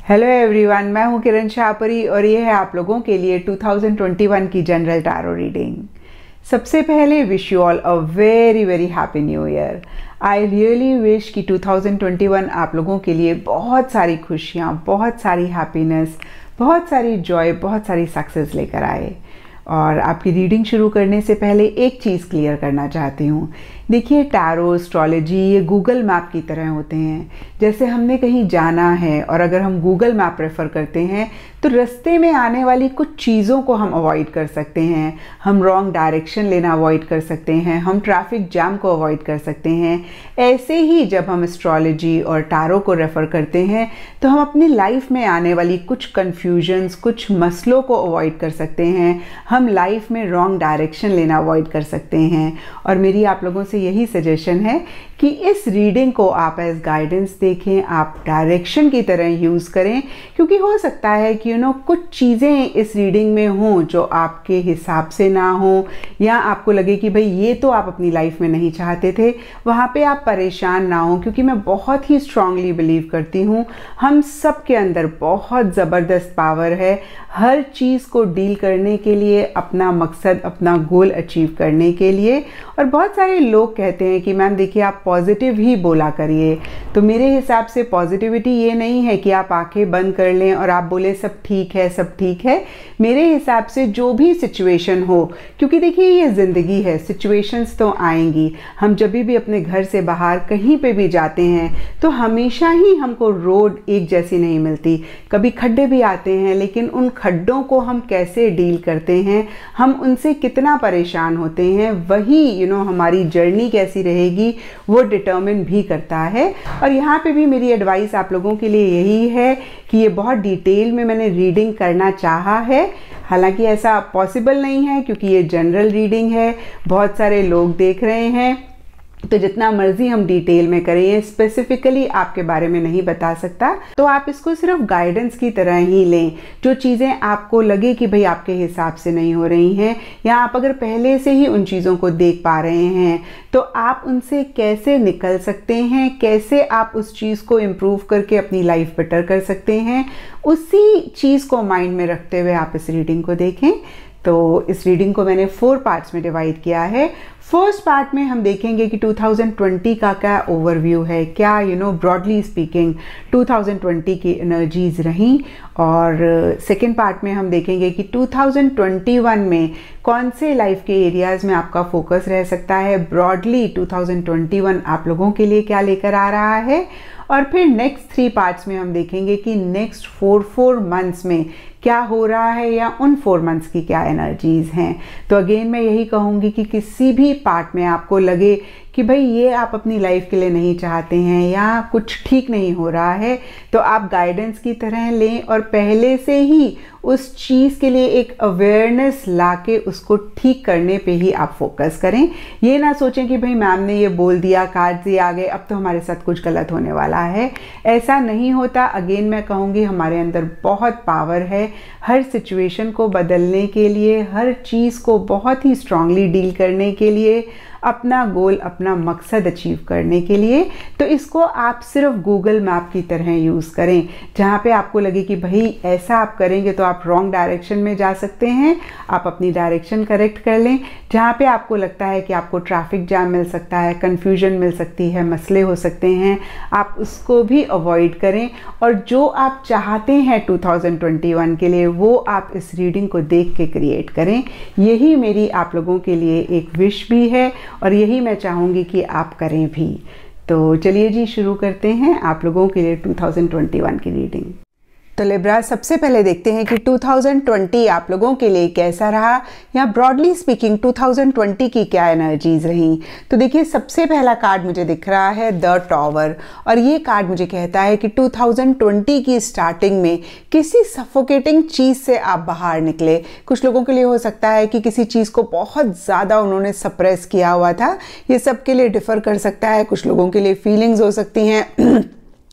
Hello everyone, मैं हूं किरण शाहपुरी और ये है आप लोगों के लिए 2021 की जनरल टैरो रीडिंग। सबसे पहले wish you all a very very happy new year. I really wish कि 2021 आप लोगों के लिए बहुत सारी खुशियाँ, बहुत सारी हैप्पीनेस, बहुत सारी जॉय, बहुत सारी सक्सेस लेकर आए। और आपकी रीडिंग शुरू करने से पहले एक चीज़ क्लियर करना चाहती हूँ। देखिए, टैरो, एस्ट्रोलॉजी ये गूगल मैप की तरह होते हैं। जैसे हमने कहीं जाना है और अगर हम गूगल मैप प्रेफर करते हैं तो रास्ते में आने वाली कुछ चीज़ों को हम अवॉइड कर सकते हैं। हम रॉन्ग डायरेक्शन लेना अवॉइड कर सकते हैं, हम ट्रैफिक जैम को अवॉइड कर सकते हैं। ऐसे ही जब हम एस्ट्रोलॉजी और टैरो को रेफ़र करते हैं तो हम अपनी लाइफ में आने वाली कुछ कन्फ्यूजन्स, कुछ मसलों को अवॉइड कर सकते हैं। हम लाइफ में रॉन्ग डायरेक्शन लेना अवॉइड कर सकते हैं। और मेरी आप लोगों से यही सजेशन है कि इस रीडिंग को आप एज गाइडेंस देखें, आप डायरेक्शन की तरह यूज़ करें, क्योंकि हो सकता है कि कुछ चीज़ें इस रीडिंग में हों जो आपके हिसाब से ना हो, या आपको लगे कि भाई ये तो आप अपनी लाइफ में नहीं चाहते थे, वहाँ पे आप परेशान ना हो। क्योंकि मैं बहुत ही स्ट्रांगली बिलीव करती हूँ हम सब के अंदर बहुत ज़बरदस्त पावर है हर चीज़ को डील करने के लिए, अपना मकसद, अपना गोल अचीव करने के लिए। और बहुत सारे लोग कहते हैं कि मैम देखिए आप पॉजिटिव ही बोला करिए। तो मेरे हिसाब से पॉजिटिविटी ये नहीं है कि आप आंखें बंद कर लें और आप बोले सब ठीक है, सब ठीक है। मेरे हिसाब से जो भी सिचुएशन हो, क्योंकि देखिए ये ज़िंदगी है, सिचुएशंस तो आएंगी। हम जब भी अपने घर से बाहर कहीं पे भी जाते हैं तो हमेशा ही हमको रोड एक जैसी नहीं मिलती। कभी खड्डे भी आते हैं, लेकिन उन खड्डों को हम कैसे डील करते हैं, हम उनसे कितना परेशान होते हैं, वही हमारी जर्नी कैसी रहेगी वो डिटर्मिन भी करता है। और यहाँ पे भी मेरी एडवाइस आप लोगों के लिए यही है कि ये बहुत डिटेल में मैंने रीडिंग करना चाहा है। हालांकि ऐसा पॉसिबल नहीं है क्योंकि ये जनरल रीडिंग है, बहुत सारे लोग देख रहे हैं, तो जितना मर्जी हम डिटेल में करें, ये स्पेसिफिकली आपके बारे में नहीं बता सकता। तो आप इसको सिर्फ गाइडेंस की तरह ही लें। जो चीज़ें आपको लगे कि भाई आपके हिसाब से नहीं हो रही हैं, या आप अगर पहले से ही उन चीज़ों को देख पा रहे हैं तो आप उनसे कैसे निकल सकते हैं, कैसे आप उस चीज़ को इम्प्रूव करके अपनी लाइफ बेटर कर सकते हैं, उसी चीज़ को माइंड में रखते हुए आप इस रीडिंग को देखें। तो इस रीडिंग को मैंने 4 पार्ट्स में डिवाइड किया है। फर्स्ट पार्ट में हम देखेंगे कि 2020 का क्या ओवरव्यू है, क्या ब्रॉडली स्पीकिंग 2020 की एनर्जीज रहीं। और सेकेंड पार्ट में हम देखेंगे कि 2021 में कौन से लाइफ के एरियाज़ में आपका फोकस रह सकता है। ब्रॉडली 2021 आप लोगों के लिए क्या लेकर आ रहा है। और फिर नेक्स्ट 3 पार्ट्स में हम देखेंगे कि नेक्स्ट 4 मंथ्स में क्या हो रहा है, या उन 4 मंथ्स की क्या एनर्जीज़ हैं। तो अगेन मैं यही कहूँगी कि किसी भी पार्ट में आपको लगे कि भाई ये आप अपनी लाइफ के लिए नहीं चाहते हैं या कुछ ठीक नहीं हो रहा है, तो आप गाइडेंस की तरह लें और पहले से ही उस चीज़ के लिए एक अवेयरनेस लाके उसको ठीक करने पे ही आप फोकस करें। ये ना सोचें कि भाई मैम ने ये बोल दिया, कार्ड्स ये आ गए, अब तो हमारे साथ कुछ गलत होने वाला है। ऐसा नहीं होता। अगेन मैं कहूँगी हमारे अंदर बहुत पावर है हर सिचुएशन को बदलने के लिए, हर चीज़ को बहुत ही स्ट्रांगली डील करने के लिए, अपना गोल, अपना मकसद अचीव करने के लिए। तो इसको आप सिर्फ गूगल मैप की तरह यूज़ करें। जहाँ पे आपको लगे कि भाई ऐसा आप करेंगे तो आप रॉन्ग डायरेक्शन में जा सकते हैं, आप अपनी डायरेक्शन करेक्ट कर लें। जहाँ पे आपको लगता है कि आपको ट्रैफिक जैम मिल सकता है, कन्फ्यूजन मिल सकती है, मसले हो सकते हैं, आप उसको भी अवॉइड करें। और जो आप चाहते हैं 2021 के लिए, वो आप इस रीडिंग को देख के क्रिएट करें। यही मेरी आप लोगों के लिए एक विश भी है और यही मैं चाहूँगी कि आप करें भी। तो चलिए जी, शुरू करते हैं आप लोगों के लिए 2021 की रीडिंग। तो लिब्रा, सबसे पहले देखते हैं कि 2020 आप लोगों के लिए कैसा रहा, या ब्रॉडली स्पीकिंग 2020 की क्या एनर्जीज रहीं। तो देखिए, सबसे पहला कार्ड मुझे दिख रहा है द टॉवर, और ये कार्ड मुझे कहता है कि 2020 की स्टार्टिंग में किसी सफोकेटिंग चीज़ से आप बाहर निकले। कुछ लोगों के लिए हो सकता है कि किसी चीज़ को बहुत ज़्यादा उन्होंने सप्रेस किया हुआ था, ये सबके लिए डिफ़र कर सकता है। कुछ लोगों के लिए फीलिंग्स हो सकती हैं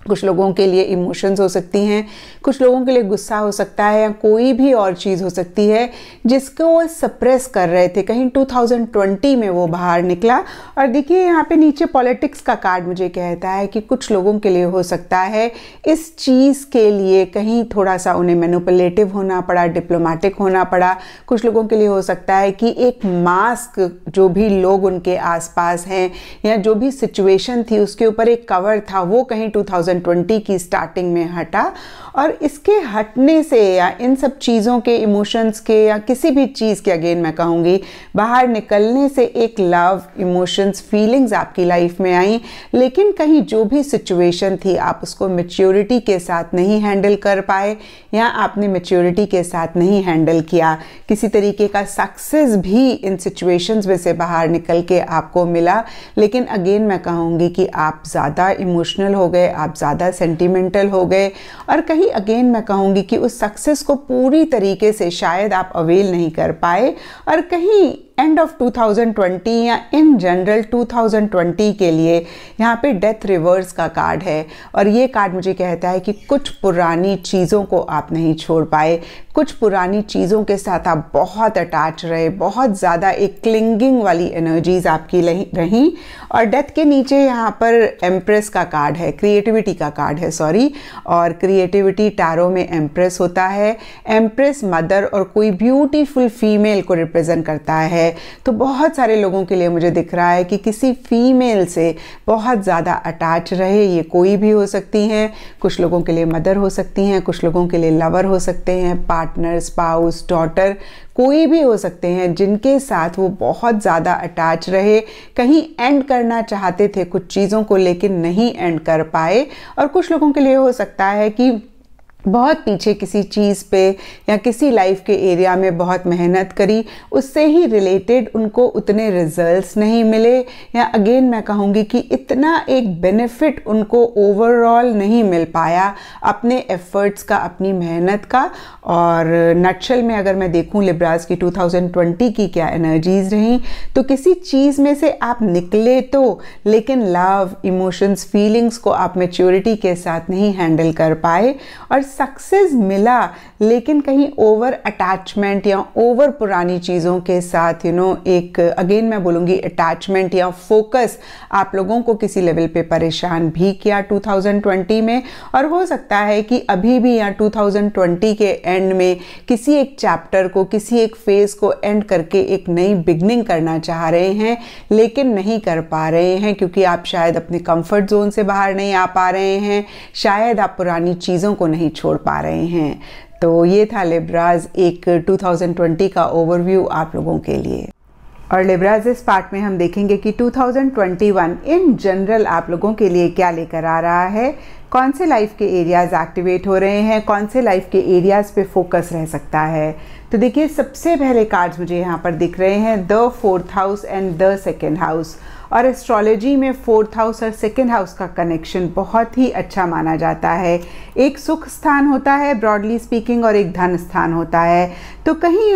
कुछ लोगों के लिए इमोशंस हो सकती हैं, कुछ लोगों के लिए गुस्सा हो सकता है, या कोई भी और चीज़ हो सकती है जिसको वो सप्रेस कर रहे थे। कहीं 2020 में वो बाहर निकला। और देखिए यहाँ पे नीचे पॉलिटिक्स का कार्ड मुझे कहता है कि कुछ लोगों के लिए हो सकता है इस चीज़ के लिए कहीं थोड़ा सा उन्हें मैनिपुलेटिव होना पड़ा, डिप्लोमेटिक होना पड़ा। कुछ लोगों के लिए हो सकता है कि एक मास्क, जो भी लोग उनके आसपास हैं या जो भी सिचुएशन थी उसके ऊपर एक कवर था, वो कहीं 2020 की स्टार्टिंग में हटा। और इसके हटने से या इन सब चीज़ों के, इमोशंस के या किसी भी चीज़ के, अगेन मैं कहूँगी, बाहर निकलने से एक लव, इमोशंस, फीलिंग्स आपकी लाइफ में आई। लेकिन कहीं जो भी सिचुएशन थी आप उसको मैच्योरिटी के साथ नहीं हैंडल कर पाए, या आपने मैच्योरिटी के साथ नहीं हैंडल किया। किसी तरीके का सक्सेस भी इन सिचुएशंस में से बाहर निकल के आपको मिला, लेकिन अगेन मैं कहूँगी कि आप ज़्यादा इमोशनल हो गए, आप ज़्यादा सेंटिमेंटल हो गए। और कहीं अगेन मैं कहूँगी कि उस सक्सेस को पूरी तरीके से शायद आप अवेल नहीं कर पाए। और कहीं एंड ऑफ 2020 या इन जनरल 2020 के लिए यहाँ पे डेथ रिवर्स का कार्ड है। और ये कार्ड मुझे कहता है कि कुछ पुरानी चीज़ों को आप नहीं छोड़ पाए, कुछ पुरानी चीज़ों के साथ आप बहुत अटैच रहे, बहुत ज़्यादा एक क्लिंगिंग वाली एनर्जीज आपकी रहीं। और डेथ के नीचे यहाँ पर एम्प्रेस का कार्ड है, क्रिएटिविटी का कार्ड है, सॉरी। और क्रिएटिविटी टैरो में एम्प्रेस होता है। एम्प्रेस मदर और कोई ब्यूटीफुल फीमेल को रिप्रेजेंट करता है। तो बहुत सारे लोगों के लिए मुझे दिख रहा है कि किसी फीमेल से बहुत ज़्यादा अटैच रहे। ये कोई भी हो सकती हैं, कुछ लोगों के लिए मदर हो सकती हैं, कुछ लोगों के लिए लवर हो सकते हैं, पार्टनर, स्पाउस, डॉटर, कोई भी हो सकते हैं जिनके साथ वो बहुत ज़्यादा अटैच रहे। कहीं एंड करना चाहते थे कुछ चीज़ों को, लेकिन नहीं एंड कर पाए। और कुछ लोगों के लिए हो सकता है कि बहुत पीछे किसी चीज़ पे या किसी लाइफ के एरिया में बहुत मेहनत करी, उससे ही रिलेटेड उनको उतने रिजल्ट्स नहीं मिले, या अगेन मैं कहूँगी कि इतना एक बेनिफिट उनको ओवरऑल नहीं मिल पाया अपने एफर्ट्स का, अपनी मेहनत का। और नटशल में अगर मैं देखूँ लिब्रास की 2020 की क्या एनर्जीज रहीं, तो किसी चीज़ में से आप निकले तो, लेकिन लव, इमोशंस, फीलिंग्स को आप मैच्योरिटी के साथ नहीं हैंडल कर पाए। और सक्सेस मिला, लेकिन कहीं ओवर अटैचमेंट या ओवर पुरानी चीज़ों के साथ एक अगेन मैं बोलूँगी अटैचमेंट या फोकस आप लोगों को किसी लेवल पे परेशान भी किया 2020 में। और हो सकता है कि अभी भी या 2020 के एंड में किसी एक चैप्टर को, किसी एक फेज को एंड करके एक नई बिगनिंग करना चाह रहे हैं, लेकिन नहीं कर पा रहे हैं क्योंकि आप शायद अपने कंफर्ट जोन से बाहर नहीं आ पा रहे हैं, शायद आप पुरानी चीज़ों को नहीं छोड़ पा रहे हैं। तो ये था लिब्राज एक 2020 का ओवरव्यू आप लोगों के लिए। और लिब्राज इस पार्ट में हम देखेंगे कि 2021 इन जनरल आप लोगों के लिए क्या लेकर आ रहा है, कौन से लाइफ के एरियाज एक्टिवेट हो रहे हैं, कौन से लाइफ के एरियाज पे फोकस रह सकता है। तो देखिए सबसे पहले कार्ड्स मुझे यहाँ पर दिख रहे हैं the 4th house and the 2nd house. और एस्ट्रोलॉजी में 4th हाउस और 2nd हाउस का कनेक्शन बहुत ही अच्छा माना जाता है। एक सुख स्थान होता है ब्रॉडली स्पीकिंग, और एक धन स्थान होता है। तो कहीं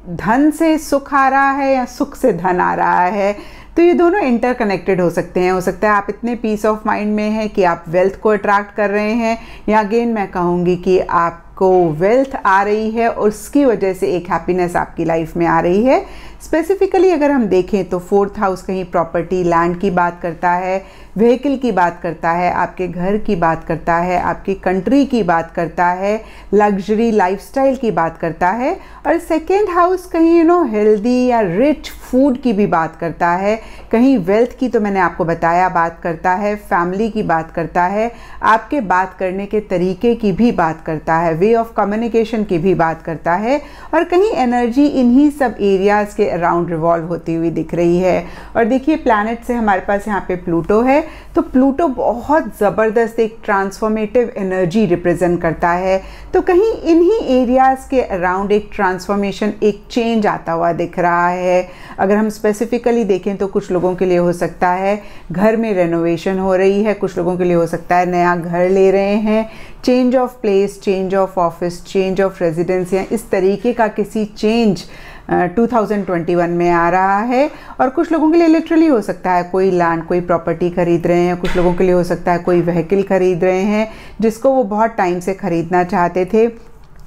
धन से सुख आ रहा है या सुख से धन आ रहा है, तो ये दोनों इंटरकनेक्टेड हो सकते हैं। हो सकता है आप इतने पीस ऑफ माइंड में हैं कि आप वेल्थ को अट्रैक्ट कर रहे हैं, या अगेन मैं कहूँगी कि आपको वेल्थ आ रही है और उसकी वजह से एक हैप्पीनेस आपकी लाइफ में आ रही है। स्पेसिफिकली अगर हम देखें तो 4th हाउस कहीं प्रॉपर्टी, लैंड की बात करता है, व्हीकल की बात करता है, आपके घर की बात करता है, आपकी कंट्री की बात करता है, लग्जरी लाइफस्टाइल की बात करता है। और 2nd हाउस कहीं हेल्दी या रिच फूड की भी बात करता है, कहीं वेल्थ की तो मैंने आपको बताया बात करता है, फैमिली की बात करता है, आपके बात करने के तरीके की भी बात करता है, वे ऑफ कम्युनिकेशन की भी बात करता है। और कहीं एनर्जी इन्हीं सब एरियाज के अराउंड रिवॉल्व होती हुई दिख रही है। और देखिए प्लैनेट से हमारे पास यहाँ पे प्लूटो है, तो प्लूटो बहुत ज़बरदस्त एक ट्रांसफॉर्मेटिव एनर्जी रिप्रेजेंट करता है। तो कहीं इन्हीं एरियाज़ के अराउंड एक ट्रांसफॉर्मेशन, एक चेंज आता हुआ दिख रहा है। अगर हम स्पेसिफिकली देखें तो कुछ लोगों के लिए हो सकता है घर में रेनोवेशन हो रही है, कुछ लोगों के लिए हो सकता है नया घर ले रहे हैं, change of place, change of office, change of residence, या इस तरीके का किसी चेंज 2021 में आ रहा है। और कुछ लोगों के लिए लिटरली हो सकता है कोई लैंड, कोई प्रॉपर्टी खरीद रहे हैं, कुछ लोगों के लिए हो सकता है कोई व्हीकल खरीद रहे हैं जिसको वो बहुत टाइम से खरीदना चाहते थे।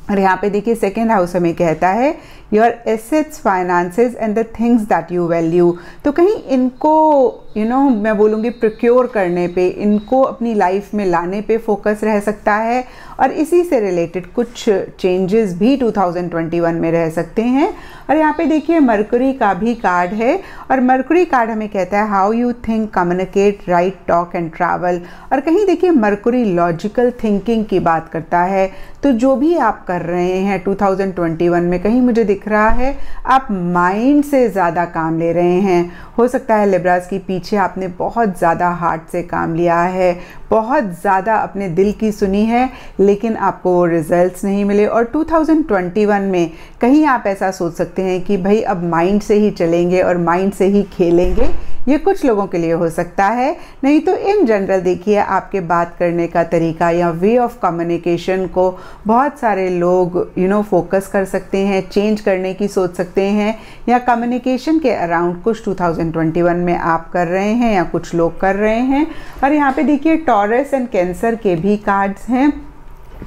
और यहाँ पे देखिए सेकेंड हाउस हमें कहता है your assets, finances and the things that you value. तो कहीं इनको मैं बोलूँगी प्रोक्योर करने पे, इनको अपनी लाइफ में लाने पे फोकस रह सकता है। और इसी से रिलेटेड कुछ चेंजेस भी 2021 में रह सकते हैं। और यहाँ पे देखिए मरकरी का भी कार्ड है, और मरकरी कार्ड हमें कहता है how you think, communicate, right, talk and travel. और कहीं देखिए मरकरी लॉजिकल थिंकिंग की बात करता है। तो जो भी आप कर रहे हैं 2021 में, कहीं मुझे दिख रहा है आप माइंड से ज़्यादा काम ले रहे हैं। हो सकता है लिब्रास की पीछे आपने बहुत ज़्यादा हार्ट से काम लिया है, बहुत ज़्यादा अपने दिल की सुनी है, लेकिन आपको वो रिजल्ट्स नहीं मिले। और 2021 में कहीं आप ऐसा सोच सकते हैं कि भाई अब माइंड से ही चलेंगे और माइंड से ही खेलेंगे। ये कुछ लोगों के लिए हो सकता है, नहीं तो इन जनरल देखिए आपके बात करने का तरीका या वे ऑफ कम्युनिकेशन को बहुत सारे लोग फोकस कर सकते हैं, चेंज करने की सोच सकते हैं, या कम्युनिकेशन के अराउंड कुछ 2021 में आप कर रहे हैं या कुछ लोग कर रहे हैं। और यहाँ पे देखिए टॉरस एंड कैंसर के भी कार्ड्स हैं।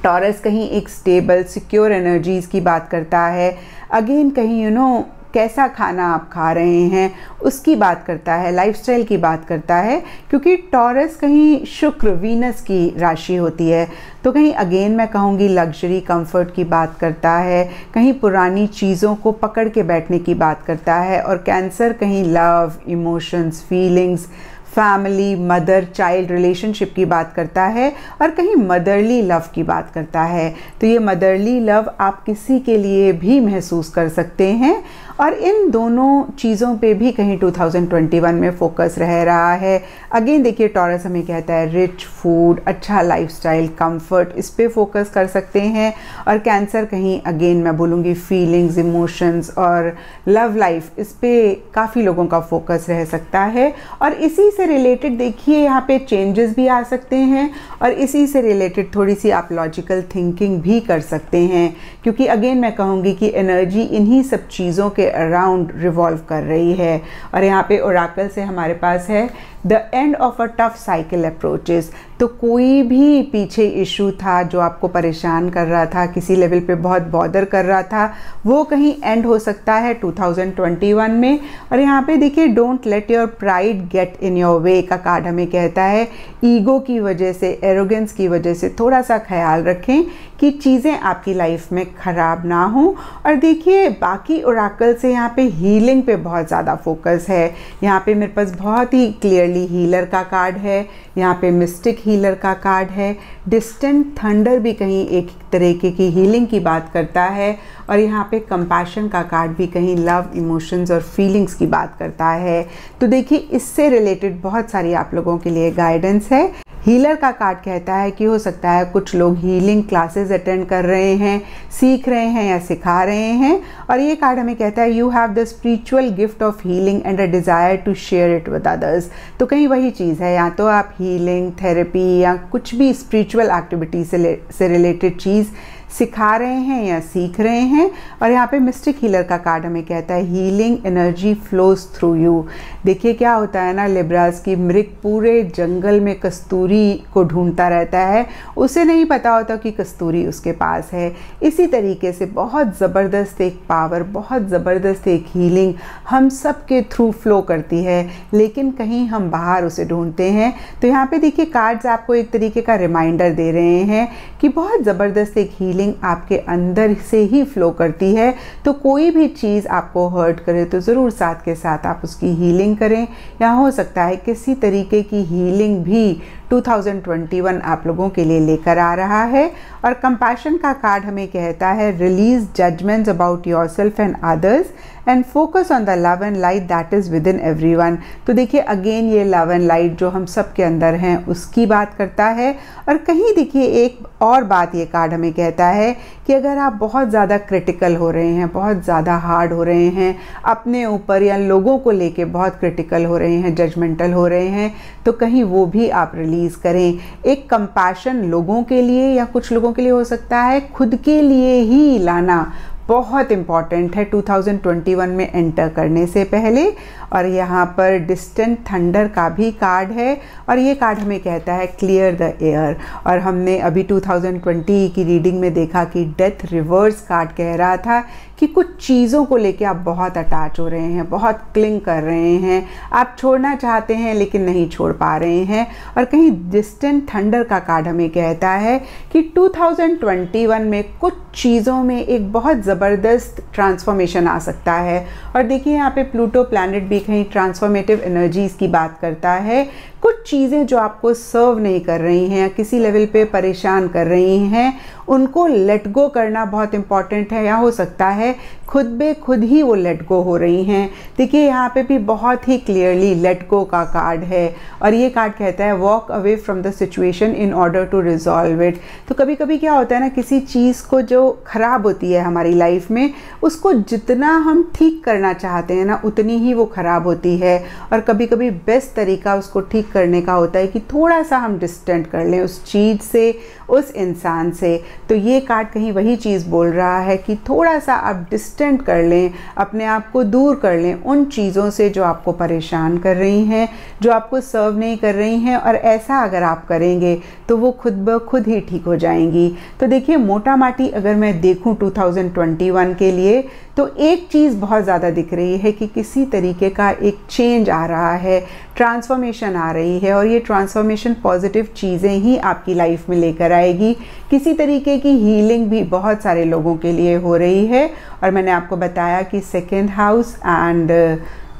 टॉरस कहीं एक स्टेबल सिक्योर एनर्जीज की बात करता है। अगेन कहीं कैसा खाना आप खा रहे हैं उसकी बात करता है, लाइफस्टाइल की बात करता है, क्योंकि टॉरस कहीं शुक्र, वीनस की राशि होती है। तो कहीं अगेन मैं कहूँगी लग्जरी, कंफर्ट की बात करता है, कहीं पुरानी चीज़ों को पकड़ के बैठने की बात करता है। और कैंसर कहीं love, emotions, feelings, family, mother child relationship की बात करता है, और कहीं मदरली लव की बात करता है। तो ये मदरली लव आप किसी के लिए भी महसूस कर सकते हैं। और इन दोनों चीज़ों पे भी कहीं 2021 में फोकस रह रहा है। अगेन देखिए टॉरस हमें कहता है रिच फूड, अच्छा लाइफस्टाइल, कंफर्ट, इस पे फोकस कर सकते हैं। और कैंसर कहीं अगेन मैं बोलूँगी फीलिंग्स, इमोशंस और लव लाइफ, इस पे काफ़ी लोगों का फोकस रह सकता है। और इसी से रिलेटेड देखिए यहाँ पे चेंजेस भी आ सकते हैं, और इसी से रिलेटेड थोड़ी सी आप लॉजिकल थिंकिंग भी कर सकते हैं, क्योंकि अगेन मैं कहूँगी कि एनर्जी इन्हीं सब चीज़ों के अराउंड रिवॉल्व कर रही है। और यहाँ पे ओराकल से हमारे पास है the end of a tough cycle approaches. तो कोई भी पीछे इशू था जो आपको परेशान कर रहा था, किसी लेवल पे बहुत बॉदर कर रहा था, वो कहीं एंड हो सकता है 2021 में। और यहाँ पे देखिए don't let your pride get in your way का कार्ड हमें कहता है ईगो की वजह से, एरोगेंस की वजह से थोड़ा सा ख्याल रखें कि चीज़ें आपकी लाइफ में ख़राब ना हो। और देखिए बाकी ओराकल से यहाँ पे हीलिंग पे बहुत ज़्यादा फोकस है। यहाँ पे मेरे पास बहुत ही क्लियरली हीलर का कार्ड है, यहाँ पे मिस्टिक हीलर का कार्ड है, डिस्टेंट थंडर भी कहीं एक तरीके की हीलिंग की बात करता है। और यहाँ पे कंपैशन का कार्ड भी कहीं लव, इमोशंस और फीलिंग्स की बात करता है। तो देखिए इससे रिलेटेड बहुत सारी आप लोगों के लिए गाइडेंस है। हीलर का कार्ड कहता है कि हो सकता है कुछ लोग हीलिंग क्लासेस अटेंड कर रहे हैं, सीख रहे हैं या सिखा रहे हैं। और ये कार्ड हमें कहता है you have the spiritual gift of healing and a desire to share it with others. तो कहीं वही चीज़ है, या तो आप हीलिंग, थेरेपी या कुछ भी स्पिरिचुअल एक्टिविटी से रिलेटेड चीज़ सिखा रहे हैं या सीख रहे हैं। और यहाँ पे मिस्टिक हीलर का कार्ड हमें कहता है healing energy flows through you. देखिए क्या होता है ना, लिब्रास की मृग पूरे जंगल में कस्तूरी को ढूंढता रहता है, उसे नहीं पता होता कि कस्तूरी उसके पास है। इसी तरीके से बहुत ज़बरदस्त एक पावर, बहुत ज़बरदस्त एक हीलिंग हम सब के थ्रू फ्लो करती है, लेकिन कहीं हम बाहर उसे ढूंढते हैं। तो यहाँ पे देखिए कार्ड्स आपको एक तरीके का रिमाइंडर दे रहे हैं कि बहुत ज़बरदस्त एक हीलिंग आपके अंदर से ही फ्लो करती है। तो कोई भी चीज़ आपको हर्ट करे तो ज़रूर साथ के साथ आप उसकी हीलिंग करें, या हो सकता है किसी तरीके की हीलिंग भी 2021 आप लोगों के लिए लेकर आ रहा है। और कंपैशन का कार्ड हमें कहता है release judgements about yourself and others and focus on the love and light that is within everyone. तो देखिए अगेन ये लव एंड लाइट जो हम सब के अंदर हैं उसकी बात करता है। और कहीं देखिए एक और बात ये कार्ड हमें कहता है कि अगर आप बहुत ज़्यादा क्रिटिकल हो रहे हैं, बहुत ज़्यादा हार्ड हो रहे हैं अपने ऊपर, या लोगों को लेके बहुत क्रिटिकल हो रहे हैं, जजमेंटल हो रहे हैं, तो कहीं वो भी आप रिलीज़ करें। एक कंपैशन लोगों के लिए या कुछ लोगों के लिए हो सकता है खुद के लिए ही लाना बहुत इम्पॉर्टेंट है 2021 में एंटर करने से पहले। और यहाँ पर डिस्टेंट थंडर का भी कार्ड है और ये कार्ड हमें कहता है क्लियर द एयर। और हमने अभी 2020 की रीडिंग में देखा कि डेथ रिवर्स कार्ड कह रहा था कि कुछ चीज़ों को लेके आप बहुत अटैच हो रहे हैं, बहुत क्लिंग कर रहे हैं, आप छोड़ना चाहते हैं लेकिन नहीं छोड़ पा रहे हैं। और कहीं डिस्टेंट थंडर का कार्ड हमें कहता है कि 2021 में कुछ चीज़ों में एक बहुत ज़बरदस्त ट्रांसफॉर्मेशन आ सकता है। और देखिए यहाँ पे प्लूटो प्लैनेट भी कहीं ट्रांसफॉर्मेटिव एनर्जीज़ की बात करता है। कुछ चीज़ें जो आपको सर्व नहीं कर रही हैं, किसी लेवल पे परेशान कर रही हैं, उनको लेट गो करना बहुत इंपॉर्टेंट है, या हो सकता है खुद बे खुद ही वो लेट गो हो रही हैं। देखिए यहाँ पे भी बहुत ही क्लियरली लेट गो का कार्ड है और ये कार्ड कहता है walk away from the situation in order to resolve it. तो कभी कभी क्या होता है ना, किसी चीज़ को जो ख़राब होती है हमारी लाइफ में, उसको जितना हम ठीक करना चाहते हैं ना, उतनी ही वो ख़राब होती है। और कभी कभी बेस्ट तरीका उसको ठीक करने का होता है कि थोड़ा सा हम डिस्टेंट कर लें उस चीज़ से, उस इंसान से। तो ये कार्ड कहीं वही चीज़ बोल रहा है कि थोड़ा सा आप डिस्टेंट कर लें, अपने आप को दूर कर लें उन चीज़ों से जो आपको परेशान कर रही हैं, जो आपको सर्व नहीं कर रही हैं। और ऐसा अगर आप करेंगे तो वो खुद ब खुद ही ठीक हो जाएंगी। तो देखिए मोटा माटी अगर मैं देखूं 2021 के लिए, तो एक चीज़ बहुत ज़्यादा दिख रही है कि किसी तरीके का एक चेंज आ रहा है, ट्रांसफॉर्मेशन आ रही है। और ये ट्रांसफॉर्मेशन पॉजिटिव चीज़ें ही आपकी लाइफ में लेकर आएगी। किसी तरीके की हीलिंग भी बहुत सारे लोगों के लिए हो रही है। और मैंने आपको बताया कि second house and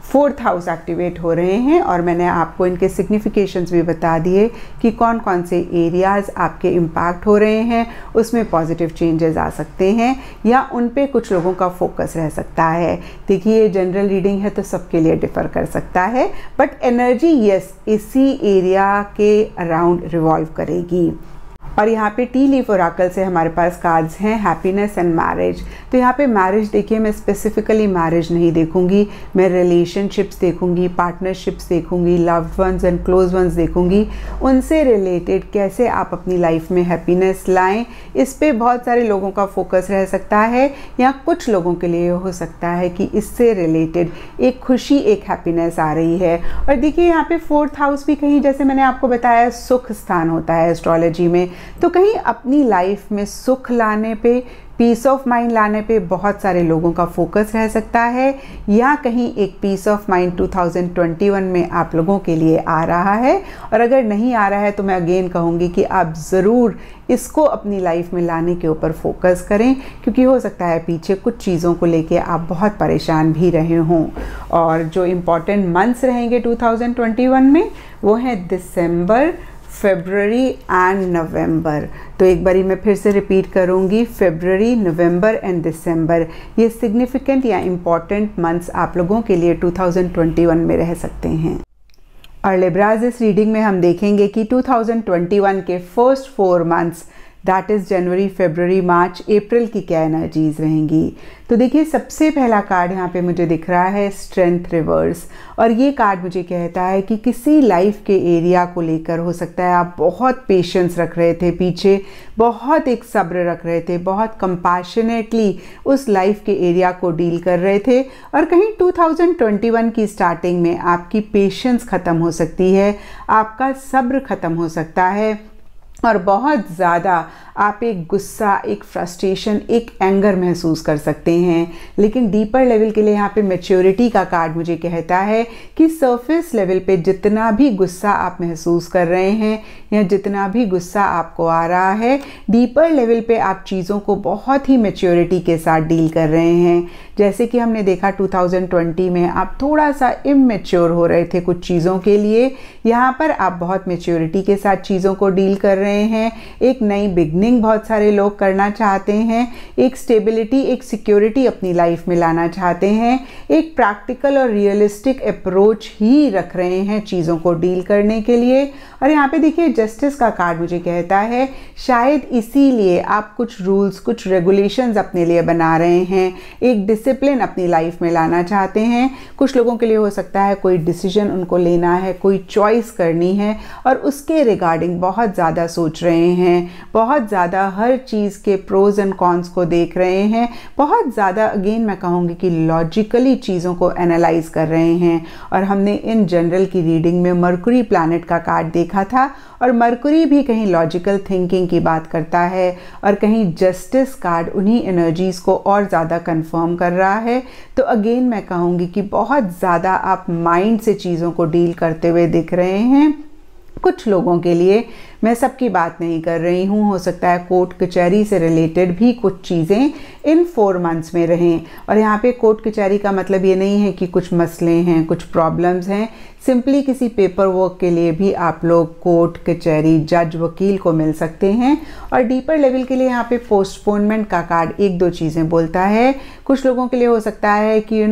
fourth house activate हो रहे हैं और मैंने आपको इनके सिग्निफिकेशंस भी बता दिए कि कौन कौन से एरियाज़ आपके इम्पैक्ट हो रहे हैं, उसमें पॉजिटिव चेंजेस आ सकते हैं या उन पे कुछ लोगों का फोकस रह सकता है। देखिए ये जनरल रीडिंग है तो सबके लिए डिफ़र कर सकता है, बट एनर्जी यस इसी एरिया के अराउंड रिवॉल्व करेगी। और यहाँ पे टी लीफ ओरेकल से हमारे पास कार्ड्स हैं हैप्पीनेस एंड मैरिज। तो यहाँ पे मैरिज देखिए, मैं स्पेसिफिकली मैरिज नहीं देखूंगी, मैं रिलेशनशिप्स देखूंगी, पार्टनरशिप्स देखूंगी, loved ones and close ones देखूंगी। उनसे रिलेटेड कैसे आप अपनी लाइफ में हैप्पीनेस लाएं, इस पे बहुत सारे लोगों का फोकस रह सकता है। या कुछ लोगों के लिए हो सकता है कि इससे रिलेटेड एक खुशी, एक हैप्पीनेस आ रही है। और देखिए यहाँ पे फोर्थ हाउस भी कहीं, जैसे मैंने आपको बताया, सुख स्थान होता है एस्ट्रोलॉजी में। तो कहीं अपनी लाइफ में सुख लाने पे, पीस ऑफ माइंड लाने पे बहुत सारे लोगों का फोकस रह सकता है। या कहीं एक पीस ऑफ माइंड 2021 में आप लोगों के लिए आ रहा है। और अगर नहीं आ रहा है तो मैं अगेन कहूँगी कि आप ज़रूर इसको अपनी लाइफ में लाने के ऊपर फोकस करें, क्योंकि हो सकता है पीछे कुछ चीज़ों को लेके आप बहुत परेशान भी रहे हों। और जो इम्पॉर्टेंट मंथ्स रहेंगे 2021 में वो हैं दिसंबर, फरवरी एंड नवंबर। तो एक बारी मैं फिर से रिपीट करूंगी, फरवरी, नवंबर एंड दिसंबर, ये सिग्निफिकेंट या इम्पॉर्टेंट मंथ्स आप लोगों के लिए 2021 में रह सकते हैं। और लिब्राज इस रीडिंग में हम देखेंगे कि 2021 के फर्स्ट 4 मंथ्स, दैट इज़ जनवरी, फरवरी, मार्च, अप्रैल की क्या एनर्जीज़ रहेंगी। तो देखिए सबसे पहला कार्ड यहाँ पे मुझे दिख रहा है स्ट्रेंथ रिवर्स। और ये कार्ड मुझे कहता है कि किसी लाइफ के एरिया को लेकर हो सकता है आप बहुत पेशेंस रख रहे थे, पीछे बहुत एक सब्र रख रहे थे, बहुत कंपैशनेटली उस लाइफ के एरिया को डील कर रहे थे। और कहीं 2021 की स्टार्टिंग में आपकी पेशेंस ख़त्म हो सकती है, आपका सब्र ख़त्म हो सकता है और बहुत ज़्यादा आप एक गुस्सा, एक फ्रस्ट्रेशन, एक एंगर महसूस कर सकते हैं। लेकिन डीपर लेवल के लिए यहाँ पे मैच्योरिटी का कार्ड मुझे कहता है कि सरफेस लेवल पे जितना भी गुस्सा आप महसूस कर रहे हैं या जितना भी गुस्सा आपको आ रहा है, डीपर लेवल पे आप चीज़ों को बहुत ही मैच्योरिटी के साथ डील कर रहे हैं। जैसे कि हमने देखा 2020 में आप थोड़ा सा इमैच्योर हो रहे थे कुछ चीज़ों के लिए, यहाँ पर आप बहुत मैच्योरिटी के साथ चीज़ों को डील कर रहे हैं। एक नई बिगनिंग बहुत सारे लोग करना चाहते हैं, एक स्टेबिलिटी, एक सिक्योरिटी अपनी लाइफ में लाना चाहते हैं, एक प्रैक्टिकल और रियलिस्टिक अप्रोच ही रख रहे हैं चीज़ों को डील करने के लिए। और यहाँ पे देखिए जस्टिस का कार्ड मुझे कहता है शायद इसीलिए आप कुछ रूल्स, कुछ रेगुलेशंस अपने लिए बना रहे हैं, एक डिसिप्लिन अपनी लाइफ में लाना चाहते हैं। कुछ लोगों के लिए हो सकता है कोई डिसीजन उनको लेना है, कोई चॉइस करनी है और उसके रिगार्डिंग बहुत ज़्यादा सोच रहे हैं, बहुत ज़्यादा हर चीज़ के प्रोज एंड कॉन्स को देख रहे हैं, बहुत ज़्यादा अगेन मैं कहूँगी कि लॉजिकली चीज़ों को एनालाइज कर रहे हैं। और हमने इन जनरल की रीडिंग में मरकुरी प्लैनेट का कार्ड देखा था, और मरकुरी भी कहीं लॉजिकल थिंकिंग की बात करता है और कहीं जस्टिस कार्ड उन्हीं एनर्जीज़ को और ज़्यादा कंफर्म कर रहा है। तो अगेन मैं कहूँगी कि बहुत ज़्यादा आप माइंड से चीज़ों को डील करते हुए दिख रहे हैं। कुछ लोगों के लिए, मैं सबकी बात नहीं कर रही हूँ, हो सकता है कोर्ट कचहरी से रिलेटेड भी कुछ चीज़ें इन 4 मंथ्स में रहें। और यहाँ पे कोर्ट कचहरी का मतलब ये नहीं है कि कुछ मसले हैं, कुछ प्रॉब्लम्स हैं, सिंपली किसी पेपर वर्क के लिए भी आप लोग कोर्ट कचहरी, जज, वकील को मिल सकते हैं। और डीपर लेवल के लिए यहाँ पे पोस्टपोनमेंट का कार्ड 1-2 चीज़ें बोलता है। कुछ लोगों के लिए हो सकता है कि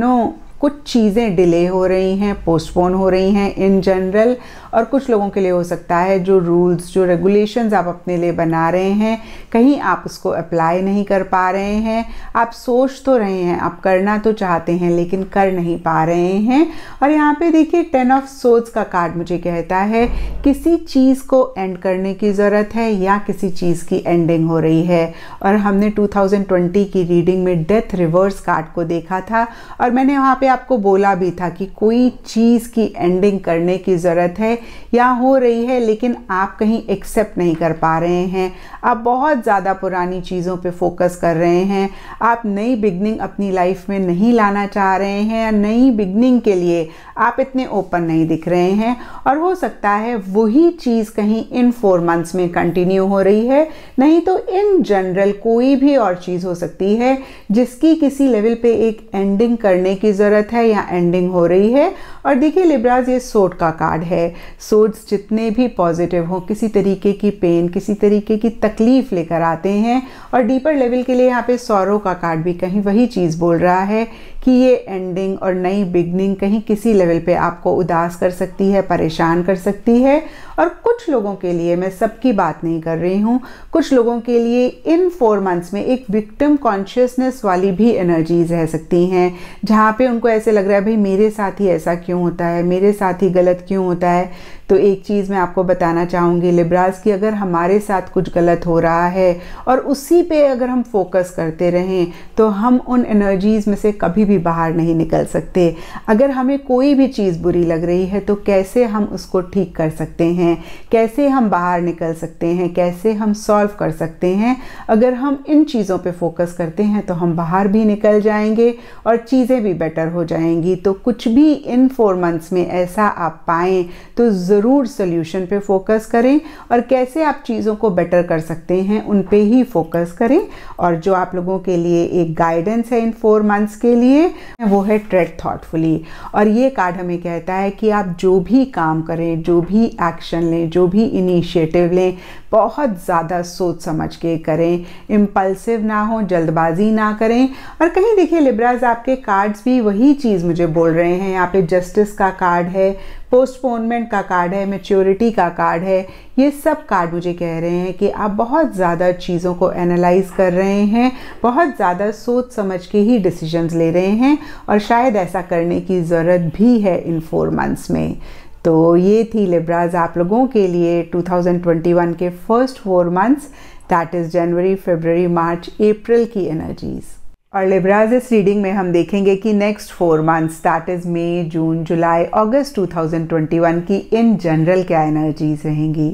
कुछ चीज़ें डिले हो रही हैं, पोस्टपोन हो रही हैं इन जनरल। और कुछ लोगों के लिए हो सकता है जो रूल्स, जो रेगुलेशंस आप अपने लिए बना रहे हैं, कहीं आप उसको अप्लाई नहीं कर पा रहे हैं। आप सोच तो रहे हैं, आप करना तो चाहते हैं, लेकिन कर नहीं पा रहे हैं। और यहाँ पे देखिए 10 ऑफ सोर्ड्स का कार्ड मुझे कहता है किसी चीज़ को एंड करने की ज़रूरत है या किसी चीज़ की एंडिंग हो रही है। और हमने 2020 की रीडिंग में डेथ रिवर्स कार्ड को देखा था, और मैंने वहाँ पे आपको बोला भी था कि कोई चीज़ की एंडिंग करने की ज़रूरत है या हो रही है, लेकिन आप कहीं एक्सेप्ट नहीं कर पा रहे हैं। आप बहुत ज़्यादा पुरानी चीज़ों पे फोकस कर रहे हैं। आप नई बिगनिंग अपनी लाइफ में नहीं लाना चाह रहे हैं, या नई बिगनिंग के लिए आप इतने ओपन नहीं दिख रहे हैं। और हो सकता है वही चीज़ कहीं इन 4 मंथ्स में कंटिन्यू हो रही है, नहीं तो इन जनरल कोई भी और चीज़ हो सकती है जिसकी किसी लेवल पे एक एंडिंग करने की ज़रूरत है या एंडिंग हो रही है। और देखिए लिब्राज, ये सोर्ड का कार्ड है। सोर्ड्स जितने भी पॉजिटिव हो, किसी तरीके की पेन, किसी तरीके की तकलीफ लेकर आते हैं। और डीपर लेवल के लिए यहाँ पे सौरो का कार्ड भी कहीं वही चीज़ बोल रहा है कि ये एंडिंग और नई बिगनिंग कहीं किसी लेवल पे आपको उदास कर सकती है, परेशान कर सकती है। और कुछ लोगों के लिए, मैं सबकी बात नहीं कर रही हूँ, कुछ लोगों के लिए इन 4 मंथ्स में एक विक्टिम कॉन्शियसनेस वाली भी एनर्जीज रह सकती हैं, जहाँ पे उनको ऐसे लग रहा है भाई मेरे साथ ही ऐसा क्यों होता है, मेरे साथ ही गलत क्यों होता है। तो एक चीज़ मैं आपको बताना चाहूँगी लिब्रास कि अगर हमारे साथ कुछ गलत हो रहा है और उसी पे अगर हम फोकस करते रहें तो हम उन एनर्जीज़ में से कभी भी बाहर नहीं निकल सकते। अगर हमें कोई भी चीज़ बुरी लग रही है तो कैसे हम उसको ठीक कर सकते हैं, कैसे हम बाहर निकल सकते हैं, कैसे हम सॉल्व कर सकते हैं। अगर हम इन चीज़ों पे फोकस करते हैं तो हम बाहर भी निकल जाएंगे और चीज़ें भी बेटर हो जाएंगी। तो कुछ भी इन 4 मंथ्स में ऐसा आप पाएँ तो ज़रूर सोल्यूशन पे फोकस करें, और कैसे आप चीज़ों को बेटर कर सकते हैं उन पे ही फोकस करें। और जो आप लोगों के लिए एक गाइडेंस है इन 4 मंथ्स के लिए, वो है ट्रेड थॉटफुली। और ये कार्ड हमें कहता है कि आप जो भी काम करें, जो भी एक्शन लें, जो भी इनिशिएटिव लें, बहुत ज़्यादा सोच समझ के करें, इम्पल्सिव ना हो, जल्दबाजी ना करें। और कहीं देखिए लिब्राज, आपके कार्ड्स भी वही चीज़ मुझे बोल रहे हैं। यहाँ पे जस्टिस का कार्ड है, पोस्टपोनमेंट का कार्ड है, मैच्योरिटी का कार्ड है। ये सब कार्ड मुझे कह रहे हैं कि आप बहुत ज़्यादा चीज़ों को एनालाइज कर रहे हैं, बहुत ज़्यादा सोच समझ के ही डिसीजंस ले रहे हैं, और शायद ऐसा करने की ज़रूरत भी है इन 4 मंथ्स में। तो ये थी लिब्राज आप लोगों के लिए 2021 के फर्स्ट 4 मंथ्स, दैट इज़ जनवरी, फरवरी, मार्च, अप्रैल की एनर्जीज़। और लिब्राज इस रीडिंग में हम देखेंगे कि नेक्स्ट 4 मंथ्स, दैट इज़ मई, जून, जुलाई, अगस्त 2021 की इन जनरल क्या एनर्जीज रहेंगी।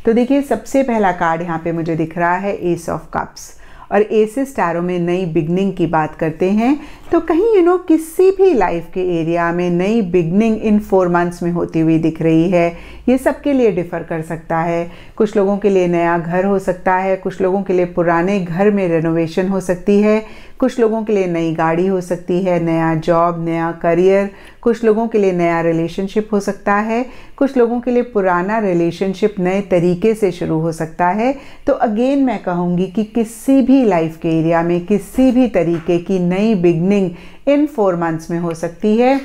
तो देखिए सबसे पहला कार्ड यहाँ पे मुझे दिख रहा है एस ऑफ कप्स, और एसेस टैरो में नई बिगनिंग की बात करते हैं। तो कहीं किसी भी लाइफ के एरिया में नई बिगनिंग इन 4 मंथ्स में होती हुई दिख रही है। ये सबके लिए डिफ़र कर सकता है। कुछ लोगों के लिए नया घर हो सकता है, कुछ लोगों के लिए पुराने घर में रेनोवेशन हो सकती है, कुछ लोगों के लिए नई गाड़ी हो सकती है, नया जॉब, नया करियर, कुछ लोगों के लिए नया रिलेशनशिप हो सकता है, कुछ लोगों के लिए पुराना रिलेशनशिप नए तरीके से शुरू हो सकता है। तो अगेन मैं कहूँगी कि किसी भी लाइफ के एरिया में किसी भी तरीके की नई बिगनिंग इन 4 मंथ्स में हो सकती है।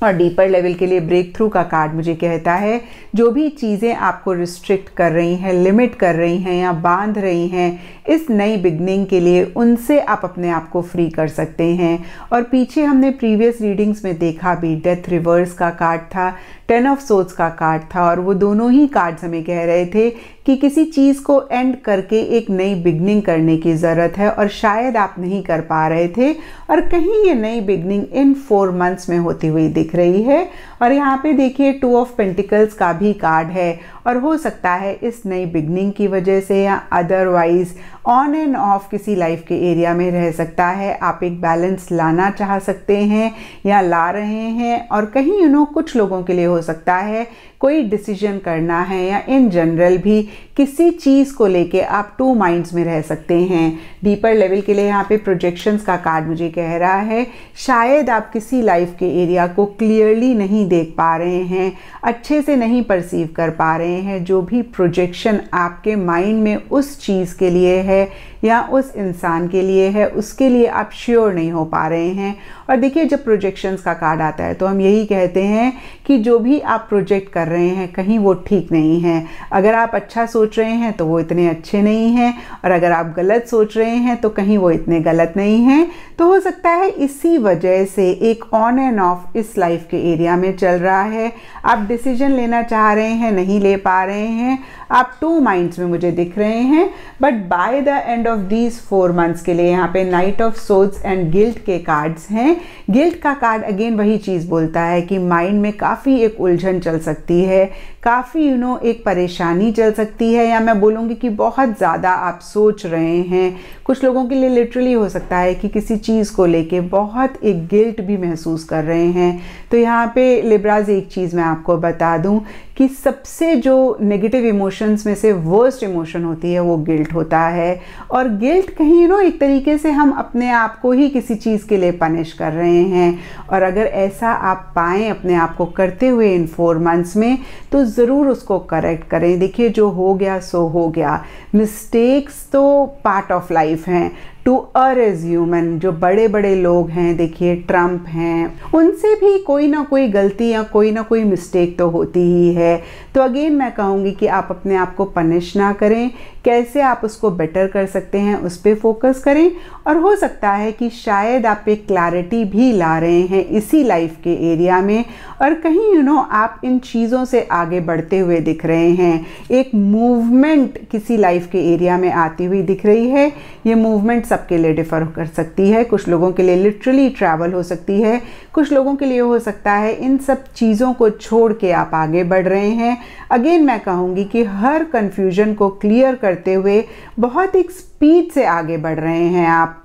और डीपर लेवल के लिए ब्रेक थ्रू का कार्ड मुझे कहता है जो भी चीज़ें आपको रिस्ट्रिक्ट कर रही हैं, लिमिट कर रही हैं या बांध रही हैं इस नई बिगनिंग के लिए, उनसे आप अपने आप को फ्री कर सकते हैं। और पीछे हमने प्रीवियस रीडिंग्स में देखा भी डेथ रिवर्स का कार्ड था, 10 ऑफ सोर्ड्स का कार्ड था, और वो दोनों ही कार्ड्स हमें कह रहे थे कि किसी चीज़ को एंड करके एक नई बिगनिंग करने की ज़रूरत है और शायद आप नहीं कर पा रहे थे, और कहीं ये नई बिगनिंग इन 4 मंथ्स में होती हुई दिख रही है। और यहाँ पे देखिए 2 ऑफ पेंटिकल्स का भी कार्ड है, और हो सकता है इस नई बिगनिंग की वजह से या अदरवाइज ऑन एंड ऑफ किसी लाइफ के एरिया में रह सकता है, आप एक बैलेंस लाना चाह सकते हैं या ला रहे हैं। और कहीं कुछ लोगों के लिए हो सकता है कोई डिसीजन करना है या इन जनरल भी किसी चीज़ को लेके आप 2 माइंड्स में रह सकते हैं। डीपर लेवल के लिए यहाँ पे प्रोजेक्शंस का कार्ड मुझे कह रहा है शायद आप किसी लाइफ के एरिया को क्लियरली नहीं देख पा रहे हैं, अच्छे से नहीं परसीव कर पा रहे हैं। जो भी प्रोजेक्शन आपके माइंड में उस चीज़ के लिए है या उस इंसान के लिए है, उसके लिए आप श्योर नहीं हो पा रहे हैं। और देखिए जब प्रोजेक्शंस का कार्ड आता है तो हम यही कहते हैं कि जो भी आप प्रोजेक्ट कर रहे हैं कहीं वो ठीक नहीं है। अगर आप अच्छा सोच रहे हैं तो वो इतने अच्छे नहीं हैं, और अगर आप गलत सोच रहे हैं तो कहीं वो इतने गलत नहीं हैं। तो हो सकता है इसी वजह से एक ऑन एंड ऑफ इस लाइफ के एरिया में चल रहा है। आप डिसीजन लेना चाह रहे हैं, नहीं ले पा रहे हैं, आप 2 माइंड्स में मुझे दिख रहे हैं। But by the end of these 4 months के लिए यहाँ पे night of swords and guilt के कार्ड्स हैं। गिल्ट का कार्ड अगेन वही चीज़ बोलता है कि माइंड में काफ़ी एक उलझन चल सकती है, काफ़ी एक परेशानी चल सकती है, या मैं बोलूँगी कि बहुत ज़्यादा आप सोच रहे हैं। कुछ लोगों के लिए लिटरली हो सकता है कि किसी चीज़ को लेके बहुत एक गिल्ट भी महसूस कर रहे हैं। तो यहाँ पे लिब्राज एक चीज़ मैं आपको बता दूँ कि सबसे जो नेगेटिव इमोशंस में से वर्स्ट इमोशन होती है वो गिल्ट होता है। और गिल्ट कहीं एक तरीके से हम अपने आप को ही किसी चीज़ के लिए पनिश कर रहे हैं। और अगर ऐसा आप पाएँ अपने आप को करते हुए इन 4 मंथ्स में तो ज़रूर उसको करेक्ट करें। देखिए जो हो गया सो हो गया, मिस्टेक्स तो पार्ट ऑफ लाइफ हैं। टू अर इज़ ह्यूमन, जो बड़े बड़े लोग हैं, देखिए ट्रम्प हैं, उनसे भी कोई ना कोई गलती या कोई ना कोई मिस्टेक तो होती ही है। तो अगेन मैं कहूँगी कि आप अपने आप को पनिश ना करें, कैसे आप उसको बेटर कर सकते हैं उस पर फोकस करें। और हो सकता है कि शायद आप एक क्लैरिटी भी ला रहे हैं इसी लाइफ के एरिया में, और कहीं आप इन चीज़ों से आगे बढ़ते हुए दिख रहे हैं। एक मूवमेंट किसी लाइफ के एरिया में आती हुई दिख रही है। ये मूवमेंट सबके लिए डिफर कर सकती है। कुछ लोगों के लिए लिटरली ट्रैवल हो सकती है, कुछ लोगों के लिए हो सकता है इन सब चीज़ों को छोड़ के आप आगे बढ़ रहे हैं। अगेन मैं कहूँगी कि हर कन्फ्यूजन को क्लियर करते हुए बहुत एक स्पीड से आगे बढ़ रहे हैं आप।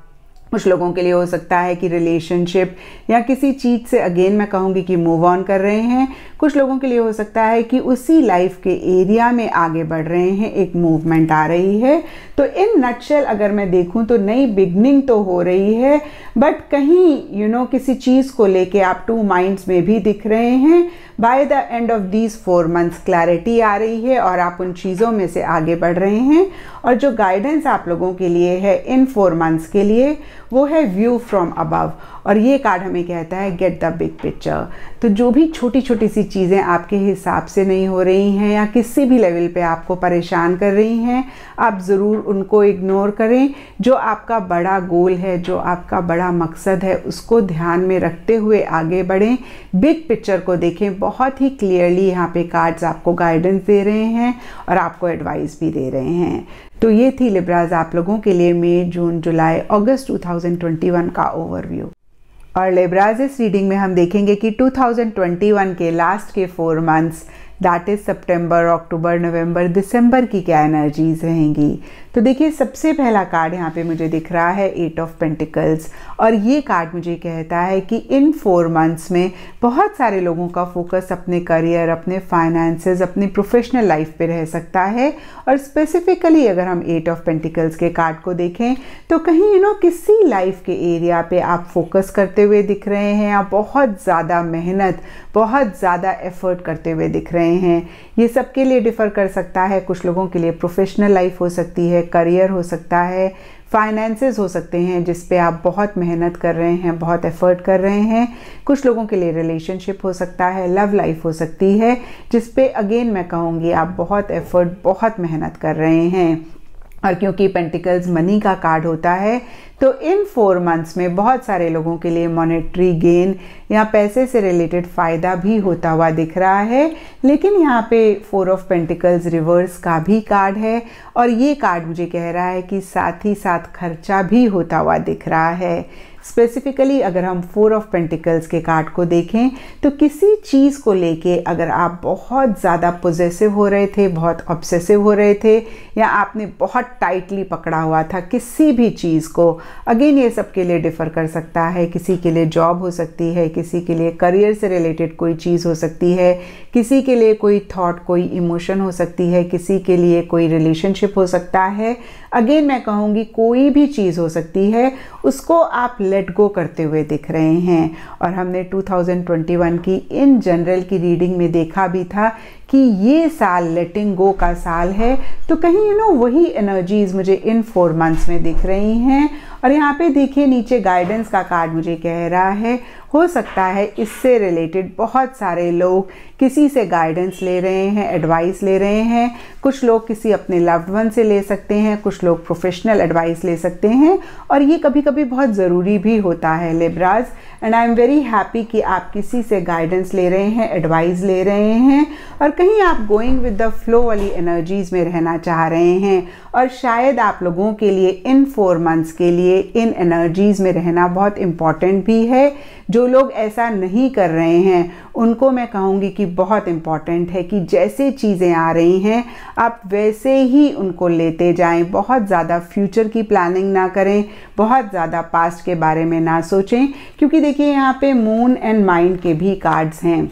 कुछ लोगों के लिए हो सकता है कि रिलेशनशिप या किसी चीज़ से अगेन मैं कहूँगी कि मूव ऑन कर रहे हैं। कुछ लोगों के लिए हो सकता है कि उसी लाइफ के एरिया में आगे बढ़ रहे हैं, एक मूवमेंट आ रही है। तो इन नटशेल अगर मैं देखूं तो नई बिगनिंग तो हो रही है, बट कहीं किसी चीज़ को लेके आप 2 माइंड्स में भी दिख रहे हैं। By the end of these 4 months clarity आ रही है और आप उन चीज़ों में से आगे बढ़ रहे हैं। और जो गाइडेंस आप लोगों के लिए है इन 4 मंथ्स के लिए वो है व्यू फ्रॉम अबव, और ये कार्ड हमें कहता है गेट द बिग पिक्चर। तो जो भी छोटी छोटी सी चीज़ें आपके हिसाब से नहीं हो रही हैं या किसी भी लेवल पे आपको परेशान कर रही हैं, आप ज़रूर उनको इग्नोर करें। जो आपका बड़ा गोल है, जो आपका बड़ा मकसद है, उसको ध्यान में रखते हुए आगे बढ़ें। बिग पिक्चर को देखें। बहुत ही क्लियरली यहाँ पे कार्ड्स आपको गाइडेंस दे रहे हैं और आपको एडवाइस भी दे रहे हैं। तो ये थी लिब्राज आप लोगों के लिए मई, जून, जुलाई, अगस्त 2021 का ओवरव्यू। और लिब्राज इस रीडिंग में हम देखेंगे कि 2021 के लास्ट के 4 मंथ्स दैट इज़ सितंबर, अक्टूबर, नवंबर, दिसंबर की क्या एनर्जीज रहेंगी। तो देखिए सबसे पहला कार्ड यहाँ पे मुझे दिख रहा है 8 ऑफ पेंटिकल्स, और ये कार्ड मुझे कहता है कि इन 4 मंथ्स में बहुत सारे लोगों का फोकस अपने करियर, अपने फाइनेंसेस, अपनी प्रोफेशनल लाइफ पे रह सकता है। और स्पेसिफिकली अगर हम 8 ऑफ पेंटिकल्स के कार्ड को देखें तो कहीं किसी लाइफ के एरिया पे आप फोकस करते हुए दिख रहे हैं, आप बहुत ज़्यादा मेहनत, बहुत ज़्यादा एफर्ट करते हुए दिख रहे हैं। ये सबके लिए डिफ़र कर सकता है। कुछ लोगों के लिए प्रोफेशनल लाइफ हो सकती है, करियर हो सकता है, फाइनेंसेस हो सकते हैं जिस पे आप बहुत मेहनत कर रहे हैं, बहुत एफर्ट कर रहे हैं। कुछ लोगों के लिए रिलेशनशिप हो सकता है, लव लाइफ हो सकती है जिस पे अगेन मैं कहूँगी आप बहुत एफर्ट, बहुत मेहनत कर रहे हैं। और क्योंकि पेंटिकल्स मनी का कार्ड होता है तो इन 4 मंथ्स में बहुत सारे लोगों के लिए मॉनेटरी गेन या पैसे से रिलेटेड फ़ायदा भी होता हुआ दिख रहा है। लेकिन यहाँ पे 4 ऑफ पेंटिकल्स रिवर्स का भी कार्ड है और ये कार्ड मुझे कह रहा है कि साथ ही साथ खर्चा भी होता हुआ दिख रहा है। स्पेसिफिकली अगर हम 4 ऑफ पेंटिकल्स के कार्ड को देखें तो किसी चीज़ को लेके अगर आप बहुत ज़्यादा पॉजेसिव हो रहे थे, बहुत ऑब्सेसिव हो रहे थे या आपने बहुत टाइटली पकड़ा हुआ था किसी भी चीज़ को, अगेन ये सबके लिए डिफ़र कर सकता है। किसी के लिए जॉब हो सकती है, किसी के लिए करियर से रिलेटेड कोई चीज़ हो सकती है, किसी के लिए कोई थॉट, कोई इमोशन हो सकती है, किसी के लिए कोई रिलेशनशिप हो सकता है। अगेन मैं कहूँगी कोई भी चीज़ हो सकती है, उसको आप लेट गो करते हुए दिख रहे हैं। और हमने 2021 की इन जनरल की रीडिंग में देखा भी था कि ये साल लेटिंग गो का साल है। तो कहीं वही एनर्जीज मुझे इन 4 मंथ्स में दिख रही हैं। और यहाँ पे देखिए नीचे गाइडेंस का कार्ड मुझे कह रहा है हो सकता है इससे रिलेटेड बहुत सारे लोग किसी से गाइडेंस ले रहे हैं, एडवाइस ले रहे हैं। कुछ लोग किसी अपने लव्ड वन से ले सकते हैं, कुछ लोग प्रोफेशनल एडवाइस ले सकते हैं और ये कभी कभी बहुत ज़रूरी भी होता है लिब्राज। And I am very happy कि आप किसी से गाइडेंस ले रहे हैं, एडवाइस ले रहे हैं और कहीं आप गोइंग विद द फ्लो वाली एनर्जीज में रहना चाह रहे हैं। और शायद आप लोगों के लिए इन 4 मंथ्स के लिए इन एनर्जीज में रहना बहुत इम्पॉर्टेंट भी है। जो लोग ऐसा नहीं कर रहे हैं उनको मैं कहूँगी कि बहुत इम्पॉर्टेंट है कि जैसे चीज़ें आ रही हैं आप वैसे ही उनको लेते जाएं। बहुत ज़्यादा फ्यूचर की प्लानिंग ना करें, बहुत ज़्यादा पास्ट के बारे में ना सोचें, क्योंकि देखिए यहाँ पे मून एंड माइंड के भी कार्ड्स हैं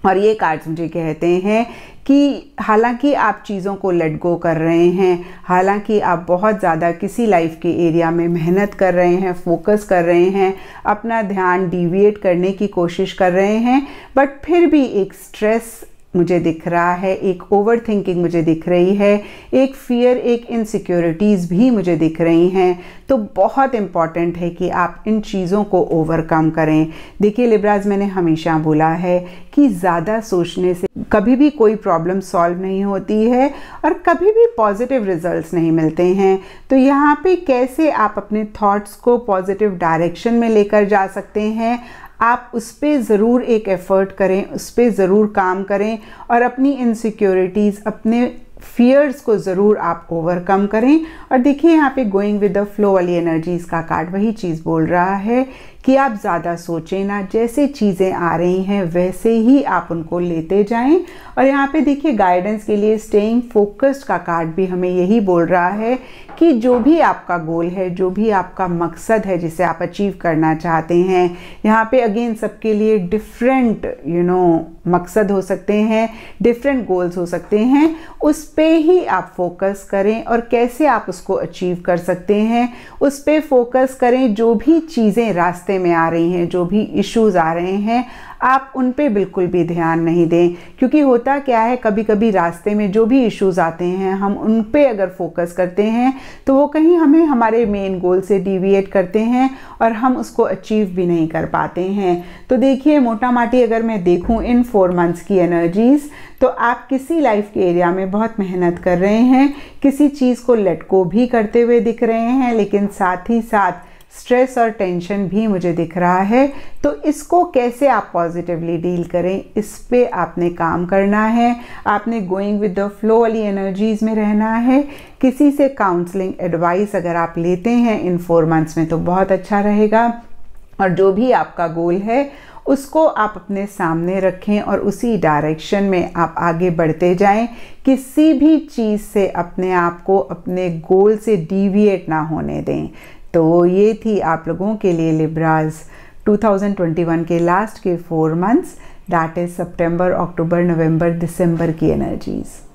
और ये कार्ड्स मुझे कहते हैं कि हालांकि आप चीज़ों को लेट गो कर रहे हैं, हालांकि आप बहुत ज़्यादा किसी लाइफ के एरिया में मेहनत कर रहे हैं, फोकस कर रहे हैं, अपना ध्यान डिविएट करने की कोशिश कर रहे हैं, बट फिर भी एक स्ट्रेस मुझे दिख रहा है, एक ओवर थिंकिंग मुझे दिख रही है, एक फियर, एक इनसिक्योरिटीज़ भी मुझे दिख रही हैं। तो बहुत इम्पॉर्टेंट है कि आप इन चीज़ों को ओवरकम करें। देखिए लिब्राज, मैंने हमेशा बोला है कि ज़्यादा सोचने से कभी भी कोई प्रॉब्लम सॉल्व नहीं होती है और कभी भी पॉजिटिव रिजल्ट्स नहीं मिलते हैं। तो यहाँ पे कैसे आप अपने थॉट्स को पॉजिटिव डायरेक्शन में लेकर जा सकते हैं, आप उस पर ज़रूर एक एफ़र्ट करें, उस पर ज़रूर काम करें और अपनी इनसिक्योरिटीज़, अपने फियर्स को ज़रूर आप ओवरकम करें। और देखिए यहाँ पे गोइंग विद द फ्लो वाली एनर्जीज़ का कार्ड वही चीज़ बोल रहा है कि आप ज़्यादा सोचें ना, जैसे चीज़ें आ रही हैं वैसे ही आप उनको लेते जाएं। और यहाँ पे देखिए गाइडेंस के लिए स्टेइंग फोकस्ड का कार्ड भी हमें यही बोल रहा है कि जो भी आपका गोल है, जो भी आपका मकसद है जिसे आप अचीव करना चाहते हैं, यहाँ पे अगेन सबके लिए डिफरेंट मकसद हो सकते हैं, डिफरेंट गोल्स हो सकते हैं, उस पे ही आप फोकस करें और कैसे आप उसको अचीव कर सकते हैं उस पे फोकस करें। जो भी चीज़ें रास्ते में आ रही हैं, जो भी इश्यूज़ आ रहे हैं, आप उन पे बिल्कुल भी ध्यान नहीं दें, क्योंकि होता क्या है कभी कभी रास्ते में जो भी इश्यूज़ आते हैं हम उन पे अगर फोकस करते हैं तो वो कहीं हमें हमारे मेन गोल से डिविएट करते हैं और हम उसको अचीव भी नहीं कर पाते हैं। तो देखिए मोटा माटी अगर मैं देखूं इन 4 मंथ्स की एनर्जीज़, तो आप किसी लाइफ के एरिया में बहुत मेहनत कर रहे हैं, किसी चीज़ को लेट गो भी करते हुए दिख रहे हैं, लेकिन साथ ही साथ स्ट्रेस और टेंशन भी मुझे दिख रहा है। तो इसको कैसे आप पॉजिटिवली डील करें, इस पे आपने काम करना है। आपने गोइंग विद द फ्लो वाली एनर्जीज़ में रहना है। किसी से काउंसलिंग एडवाइस अगर आप लेते हैं इन 4 मंथ्स में तो बहुत अच्छा रहेगा। और जो भी आपका गोल है उसको आप अपने सामने रखें और उसी डायरेक्शन में आप आगे बढ़ते जाएं। किसी भी चीज़ से अपने आप को अपने गोल से डिविएट ना होने दें। तो ये थी आप लोगों के लिए लिब्राज 2021 के लास्ट के 4 मंथ्स, दैट इज़ सितंबर, अक्टूबर, नवंबर, दिसंबर की एनर्जीज़।